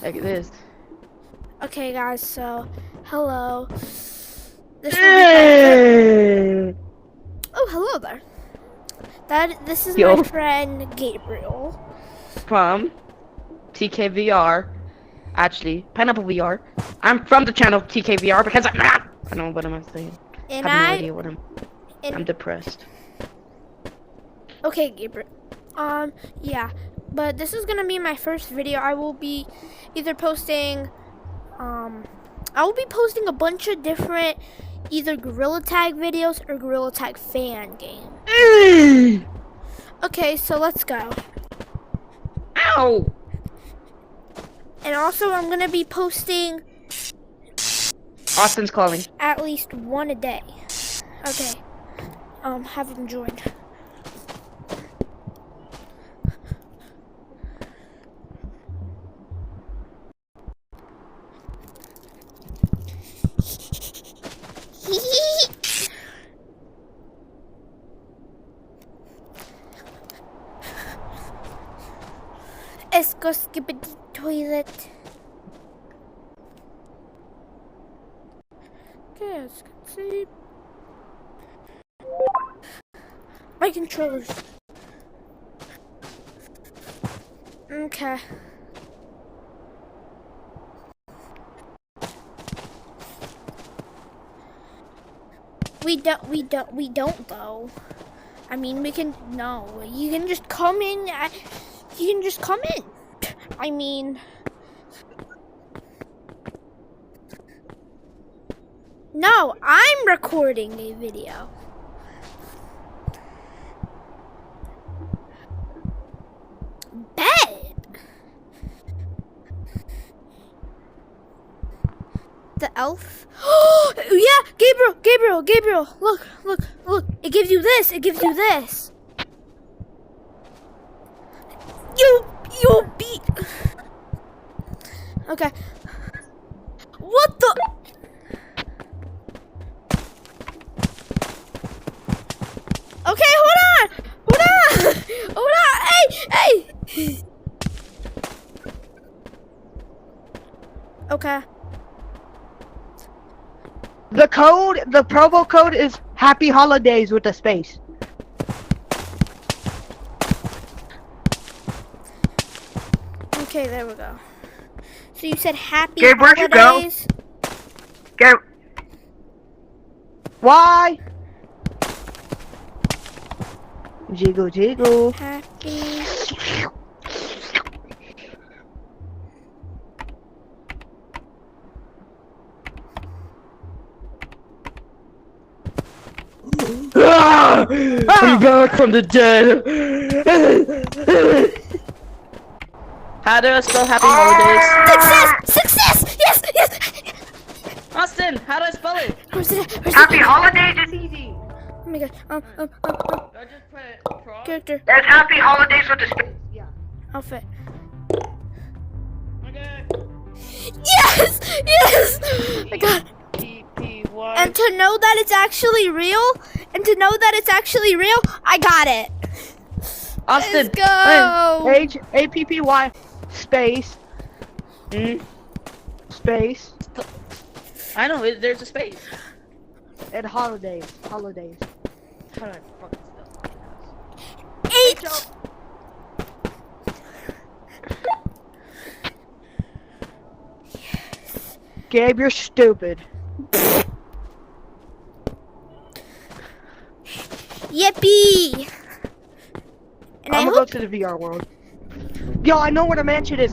Like this. Okay, guys. So, hello. This will be oh, hello there. This is Yo. my friend Gabriel. From TKVR. Actually, Pineapple VR. I'm from the channel TKVR because I don't know what am I saying. And I have no idea what I'm depressed. Okay, Gabriel. Yeah. But this is gonna be my first video. I will be either posting I will be posting a bunch of different either Gorilla Tag videos or Gorilla Tag fan game. Okay, so let's go. Ow! And also I'm gonna be posting Austin's calling. at least one a day. Okay. Have him joined. Let's go skip the toilet. Okay, let's see. My controllers. Okay. We don't though. I mean, we can, no, you can just come in, you can just come in. I mean, no, I'm recording a video. Bet. The elf? Oh, yeah, Gabriel, look. It gives you this, You beat. Okay. What the? Okay, hold on. Hey. Okay. The promo code is Happy Holidays with a space. Okay, there we go. So you said happy Gabe, where'd you go? holidays? Gabe. Why? Jiggle. Happy. I'm back from the dead. How do I spell Happy Holidays? Success! Yes! Austin, how do I spell it? Where's it? Happy Holidays is easy. Oh my god. I just put it Character. There's Happy Holidays with the space. Yeah. Outfit. Okay. Yes! I got it. P-P-Y. And to know that it's actually real, I got it. Austin. Let's go. H-A-P-P-Y space. Space. I know, there's a space. And holidays. How do I fucking spell? H. Gabe, you're stupid. Yippee! And I'm gonna go to the VR world. Yo, I know where the mansion is.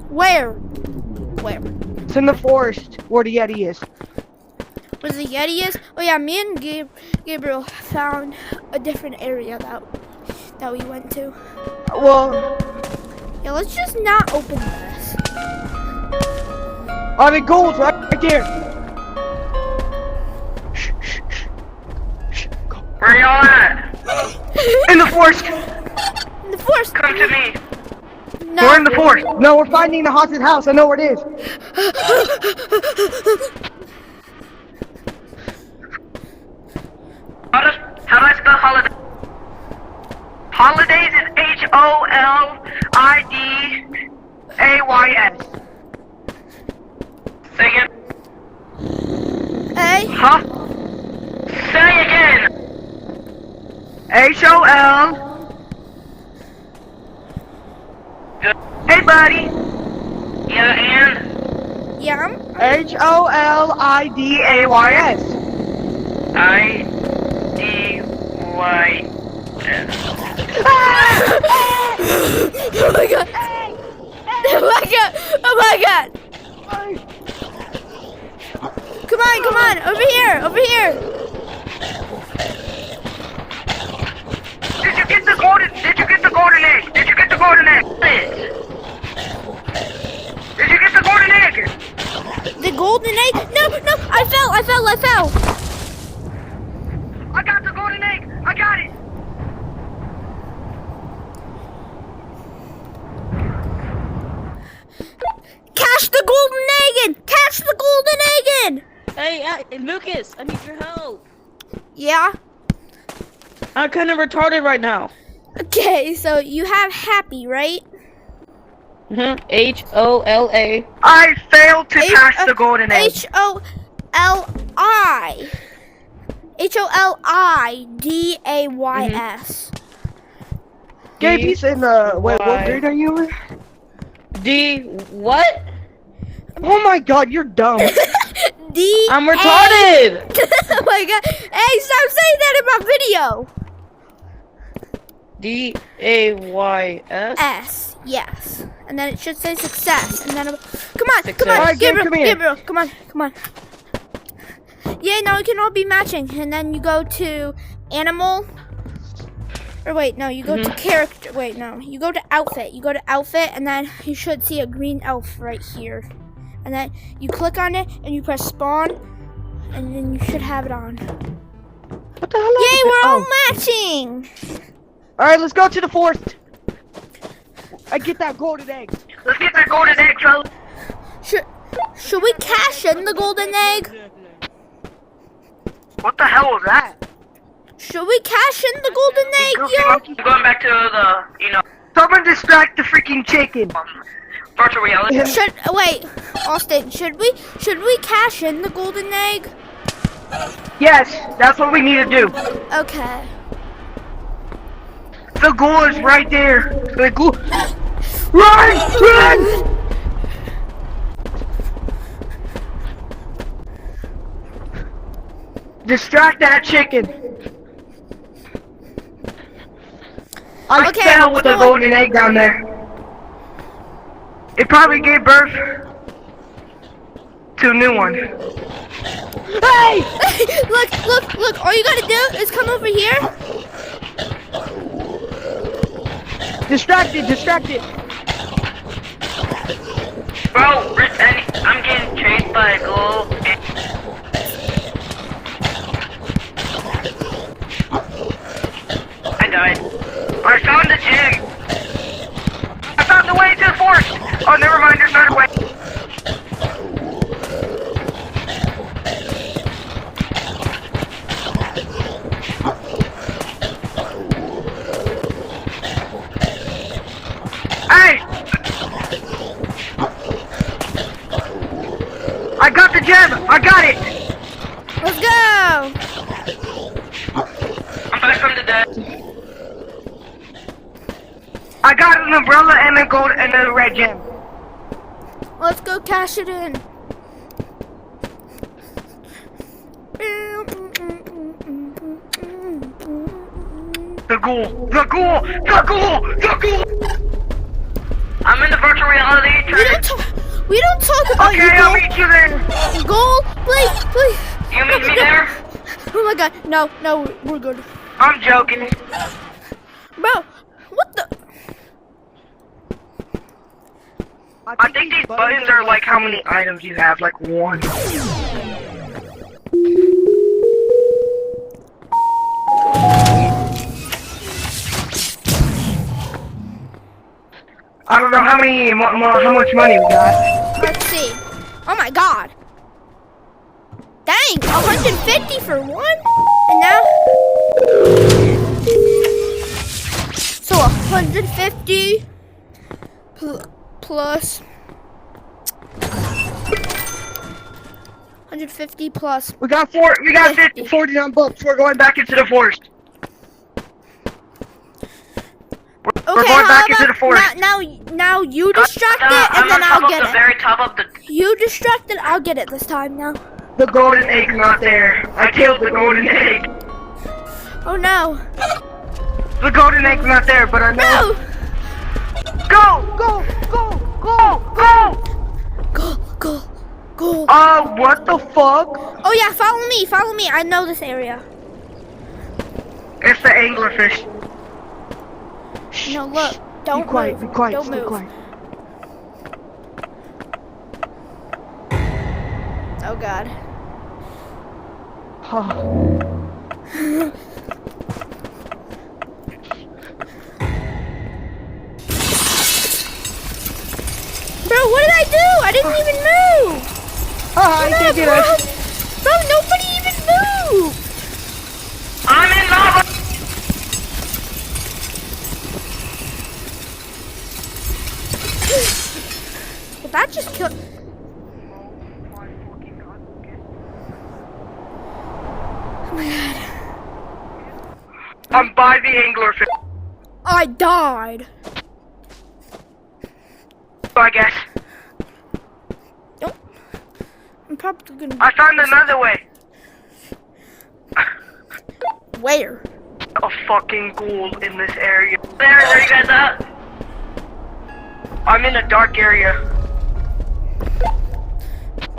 Where? It's in the forest where the Yeti is. Where the Yeti is? Oh yeah, me and Gabriel found a different area that we went to. Well, Yeah, let's just not open this. I mean, gold's right there. Where y'all at? In the forest. In the forest. Come to me. No. We're in the forest. No, we're finding the haunted house. I know where it is. How do I spell holiday? Holidays is H-O-L-I-D H-O-L-I-D-A-Y-S. Say again. A. Huh? Say again. H-O-L. Hey, buddy. Yeah, and? Yeah. H-O-L-I-D-A-Y-S. I-D-Y-S. Oh my god. Oh my god. Oh my god. Come on, come on. Over here. Over here. Did you get the golden egg? Did you get the golden egg? Did you get the golden egg? The golden egg? No, no. I fell. I fell. I fell. I got the golden egg. I got it. Catch the golden egg in. Catch the golden egg in. Hey, Lucas, I need your help. Yeah. I'm kind of retarded right now. Okay, so you have happy, right? H-O-L-A. I failed to catch the golden egg. H-O-L-I. H-O-L-I-D-A-Y-S. Gabe, he's in what grade are you in? D, what? Oh my god, you're dumb. D. I'm retarded. Oh my god. Hey, stop saying that in my video. D-A-Y-S. S. Yes. And then it should say success. And then come on, Success. come on, Alright, Gabe, Gabriel, come here. Gabriel, come on, come on. Yeah, now we can all be matching. And then you go to animal. Or wait, no, you go to character. Wait, no, you go to outfit. You go to outfit, and then you should see a green elf right here. And then you click on it, and you press spawn, and then you should have it on. What the hell? Yay, we're all matching! Alright, let's go to the forest. I get that golden egg. Let's get that golden egg, fellas. Should we cash in the golden egg? What the hell was that? Should we cash in the golden egg, yo? I'm going back to the, Someone distract the freaking chicken. Virtual reality. Wait, Austin, should we cash in the golden egg? Yes, that's what we need to do. Okay. The goal is right there. The goal. Run! Run! Distract that chicken. I Okay, fell with a come on. golden egg down there. It probably gave birth to a new one. Hey! Look, all you gotta do is come over here. Distract it. Bro, I'm getting chased by a ghoul. I died. I found the gym. I found the way to the forest. Oh, never mind, there's another way. Hey! I got the gem! I got it! Let's go. I'm back from the dead. I got an umbrella and a gold and a red gem. Let's go cash it in. The ghoul! I'm in the virtual reality We don't talk about Okay, I'll meet you there. goal. Please. You meet me there? Oh my god, no, we're good. I'm joking. Bro, what the? I think these buttons are like how many items you have, like one. I don't know how much money we got. Let's see. Oh my god. Dang, 150 for one? And now? So 150 plus 150 plus. We got 49 bucks. We're going back into the forest. We're Okay, going how back into the about forest. now you distract it and then I'll get it. Very top of the. You distract it, I'll get it this time now. The golden egg's not there. I killed the golden egg. Oh no. The golden egg's not there, but I know. No! Go! Go! Go! Go! Go! Go! Go! What the fuck? Oh yeah, follow me, follow me. I know this area. It's the anglerfish. No, look. Don't Be quiet, move. be quiet, Don't stay move. quiet. Oh god. Bro, what did I do? I didn't even move. I can't get us. Bro, nobody even moved. I'm in lava. Well, that just killed. Oh my god. I'm by the anglerfish, I died. I guess. Nope. I'm probably gonna. I found another way. Where? A fucking ghoul in this area. There you guys at? I'm in a dark area.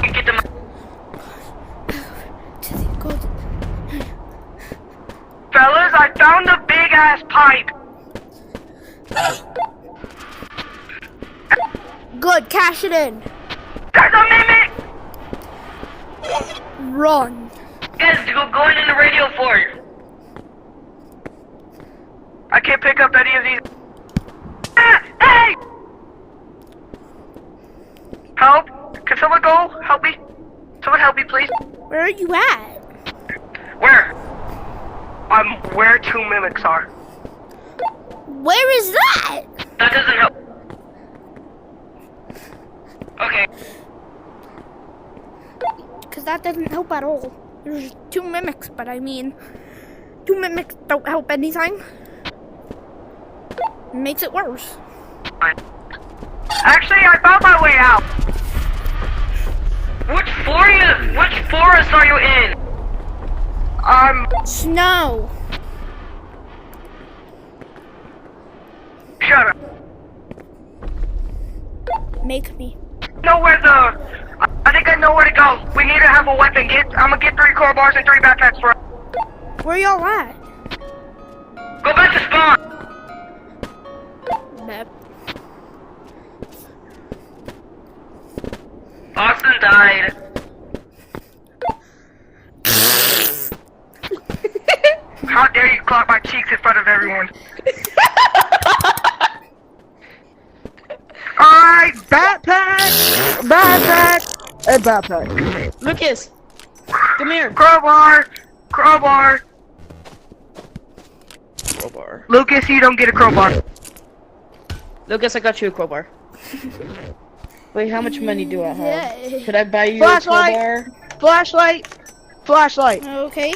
You get them. To the golden. Fellas, I found a big ass pipe. Good, cash it in. There's a mimic! Run. Guys, going in the radio for you. I can't pick up any of these. Ah, hey! Help! Can someone go? Help me! Someone help me, please. Where are you at? Where? I'm where two mimics are. Where is that? That doesn't help. Okay. Because that doesn't help at all. There's two mimics, but I mean, two mimics don't help anything. It makes it worse. Actually, I found my way out. Which forest are you in? Snow. Shut up. Make me. Know where I think I know where to go. We need to have a weapon. I'm gonna get 3 crowbars and 3 backpacks for us. Where y'all at? Go back to spawn. Map. Austin died. How dare you clock my cheeks in front of everyone? Alright, backpack, and backpack. Lucas, come here. Crowbar. Crowbar. Lucas, you don't get a crowbar. Lucas, I got you a crowbar. Wait, how much money do I have? Yay. Could I buy you Flashlight. a crowbar? Flashlight. Okay.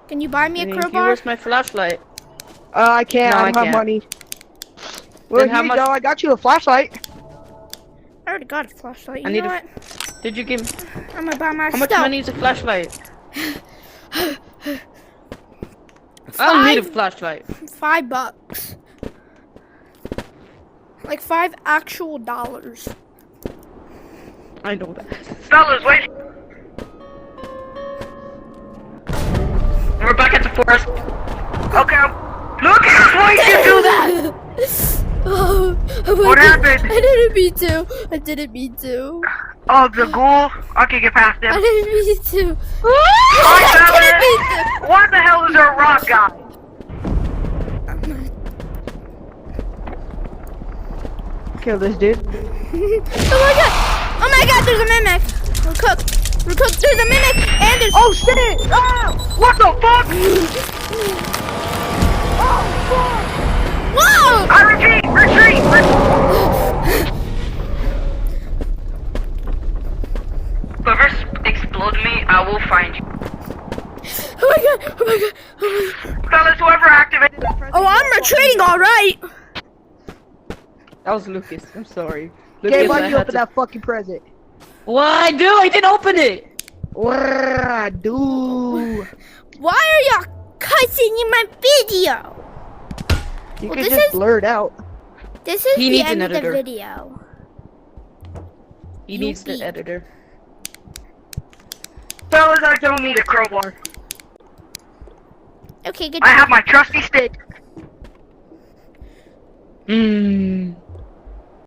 Can you buy me a Thank you. crowbar? Where's my flashlight? I can't. No, I I don't have can't. money. Well, Then how here you much- go. I got you a flashlight. I already got a flashlight. You I need know a- what? Did you give? I'm gonna buy my How much stuff. money is a flashlight? I don't need a flashlight. $5. Like $5 actual dollars. I know that. Fellas, wait. We're back at the forest. Okay. Lucas, why did you do that? Oh, What happened? I didn't mean to. I didn't mean to. Oh, the ghoul. I can get past I him. didn't mean to. Alright, I didn't mean fellas. Why the hell is there a rock guy? Kill this dude. Oh my god! Oh my god, there's a mimic! We're cooked. There's a mimic and there's. Oh shit! Ah! What the fuck? Oh fuck! Whoa! I retreat! fellas, whoever activated the present. Oh, I'm retreating, all right. That was Lucas. I'm sorry. Gabe, Lucas, why I you had open to- that fucking present? What I do? I didn't open it. What I do? Why are y'all cussing in my video? You Well, can this just is- blur it out. This is He the needs end an of the editor. video. He needs the beat. editor. Fellas, I don't need a crowbar. Okay, good I job. have my trusty stick. Mmm.